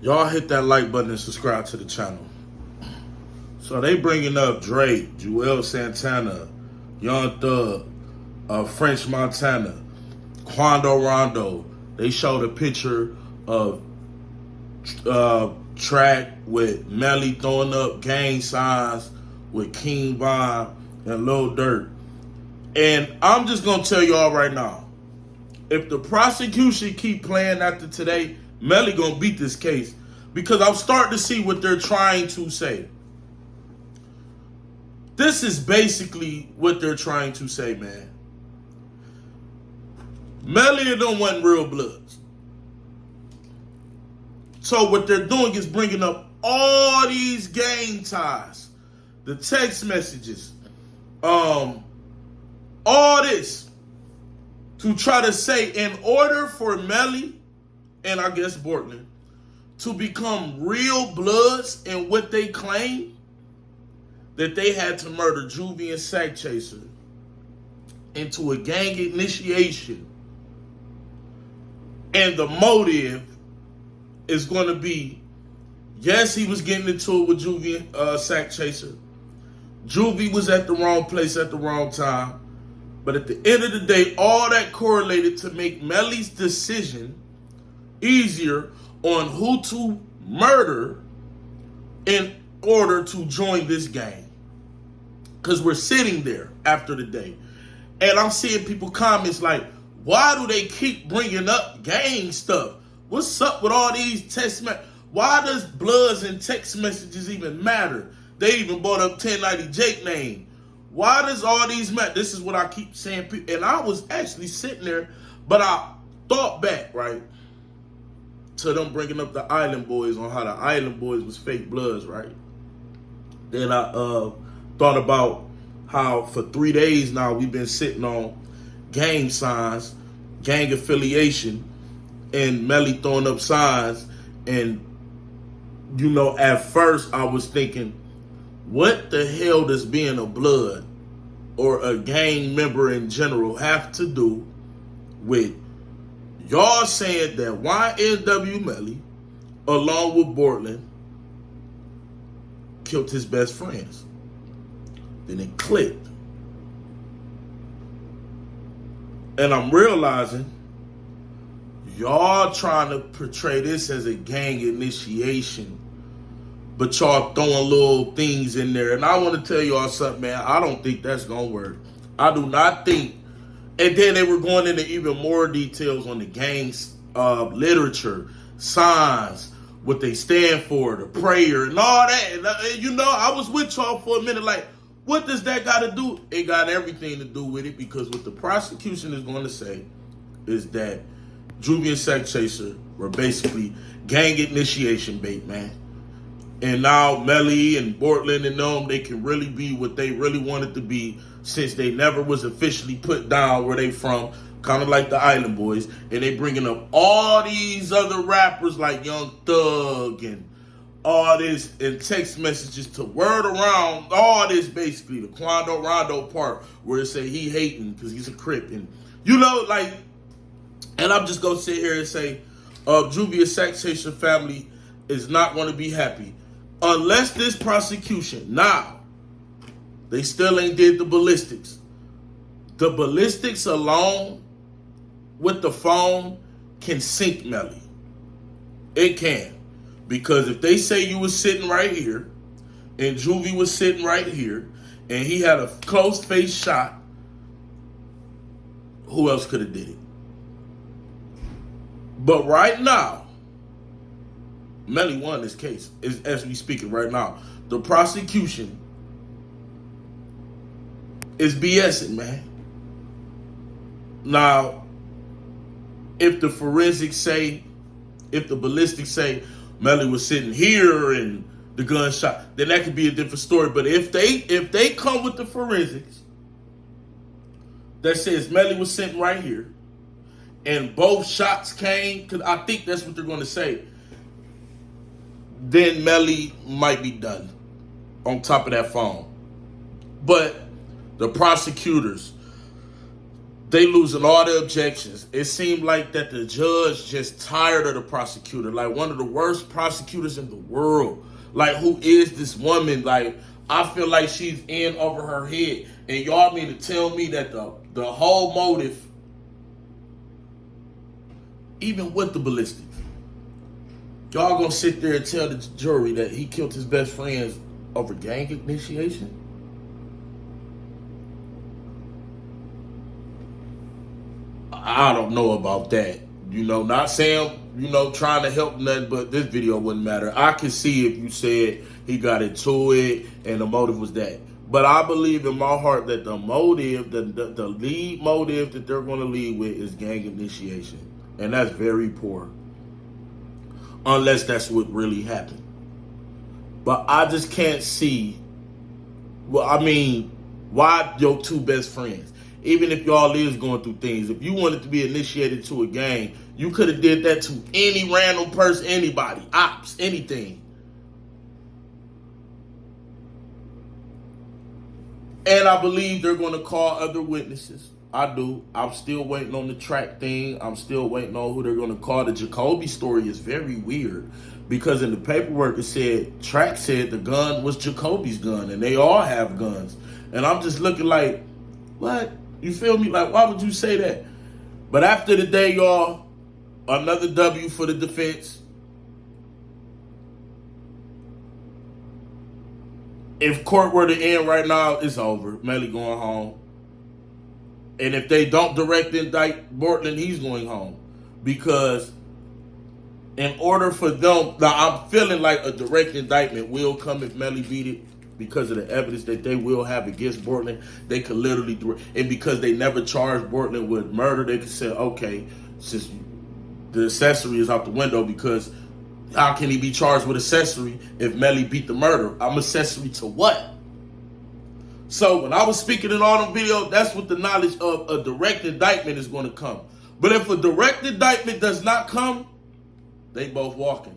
Y'all hit that like button and subscribe to the channel. So they bringing up Drake, Joel Santana, Young Thug, French Montana, Quando Rondo. They showed a picture of track with Melly throwing up gang signs with King Von and Lil Durk. And I'm just gonna tell y'all right now, if the prosecution keep playing after today, Melly gonna beat this case, because I'm starting to see what they're trying to say. This is basically what they're trying to say, man. Melly and them wasn't real bloods. So what they're doing is bringing up all these gang ties, the text messages, all this, to try to say in order for Melly and I guess Bortman to become real bloods in what they claim, that they had to murder Juvie and Sack Chaser into a gang initiation. And the motive is going to be, yes, he was getting into it with Juvie and Sack Chaser. Juvie was at the wrong place at the wrong time. But at the end of the day, all that correlated to make Melly's decision easier on who to murder in order to join this gang. Because we're sitting there after the day. And I'm seeing people comments like, why do they keep bringing up gang stuff? What's up with all these text messages? Why does Bloods and text messages even matter? They even brought up 1090 Jake name. Why does all these matter? This is what I keep saying. And I was actually sitting there, but I thought back, right, to them bringing up the Island Boys on how the Island Boys was fake Bloods, right? Then I thought about how for 3 days now we've been sitting on gang signs, gang affiliation, and Melly throwing up signs. And, you know, at first I was thinking, what the hell does being a blood or a gang member in general have to do with y'all saying that YNW Melly, along with Bortland, killed his best friends? Then it clicked. And I'm realizing y'all trying to portray this as a gang initiation, but y'all throwing little things in there. And I want to tell y'all something, man. I don't think that's going to work. I do not think. And then they were going into even more details on the gang's literature, signs, what they stand for, the prayer, and all that. And, you know, I was with y'all for a minute like, what does that got to do? It got everything to do with it, because what the prosecution is going to say is that Juvie and Sack Chaser were basically gang initiation bait, man. And now Melly and Bortland and them, they can really be what they really wanted to be, since they never was officially put down where they from, kind of like the Island Boys. And they bringing up all these other rappers like Young Thug and all this, and text messages to word around all this, basically the Quando Rondo part where it say he hating because he's a Crip. And, you know, like, and I'm just going to sit here and say, Juvie and Sack Chaser family is not going to be happy unless this prosecution, now, they still ain't did the ballistics. The ballistics alone with the phone can sink Melly. It can. Because if they say you was sitting right here and Juvie was sitting right here and he had a close face shot, who else could have did it? But right now, Melly won this case, as we speaking right now. The prosecution is BSing, man. Now, if the forensics say, if the ballistics say Melly was sitting here and the gunshot, then that could be a different story. But if they come with the forensics that says Melly was sitting right here and both shots came, because I think that's what they're going to say, then Melly might be done on top of that phone. But the prosecutors, They losing all the objections. It seemed like that the judge just tired of the prosecutor, like one of the worst prosecutors in the world. Like, who is this woman? Like, I feel like she's in over her head. And y'all mean to tell me that the whole motive, even with the ballistics, y'all gonna sit there and tell the jury that he killed his best friends over gang initiation? I don't know about that. You know, not saying, you know, trying to help nothing, but this video wouldn't matter. I can see if you said he got into it and the motive was that. But I believe in my heart that the motive, the lead motive that they're going to lead with is gang initiation. And that's very poor. Unless that's what really happened. But I just can't see, well, I mean, why your two best friends? Even if y'all is going through things, if you wanted to be initiated to a gang, you could have did that to any random person, anybody, ops, anything. And I believe they're going to call other witnesses. I do. I'm still waiting on the track thing. I'm still waiting on who they're going to call. The Jacoby story is very weird because in the paperwork it said, track said the gun was Jacoby's gun and they all have guns. And I'm just looking like, what? You feel me? Like, why would you say that? But after the day, y'all, another W for the defense. If court were to end right now, it's over. Melly going home. And if they don't direct indict Bortland, he's going home. Because in order for them, now I'm feeling like a direct indictment will come if Melly beat it. Because of the evidence that they will have against Bortland, they could literally do it. And because they never charged Bortland with murder, they could say, okay, since the accessory is out the window, because how can he be charged with accessory if Melly beat the murder? I'm accessory to what? So when I was speaking in all them videos, that's what the knowledge of a direct indictment is going to come. But if a direct indictment does not come, they both walking.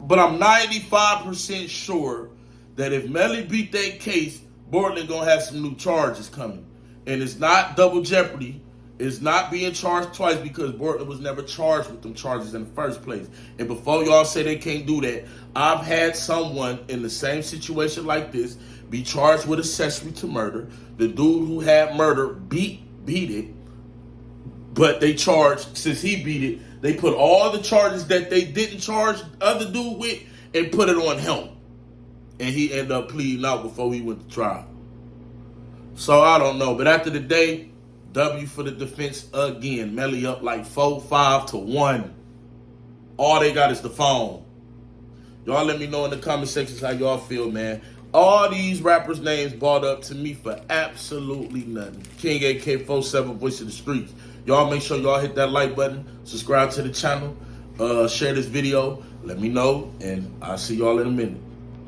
But I'm 95% sure that if Melly beat that case, Bortland gonna have some new charges coming. And it's not double jeopardy. It's not being charged twice because Bortland was never charged with them charges in the first place. And before y'all say they can't do that, I've had someone in the same situation like this be charged with accessory to murder. The dude who had murder beat it, but they charged, since he beat it, they put all the charges that they didn't charge the other dude with and put it on him. And he ended up pleading out before he went to trial. So I don't know. But after the day, W for the defense again. Melly up like 4-5-1. All they got is the phone. Y'all let me know in the comment sections how y'all feel, man. All these rappers' names brought up to me for absolutely nothing. King AK-47, voice of the streets. Y'all make sure y'all hit that like button, subscribe to the channel, share this video, let me know, and I'll see y'all in a minute.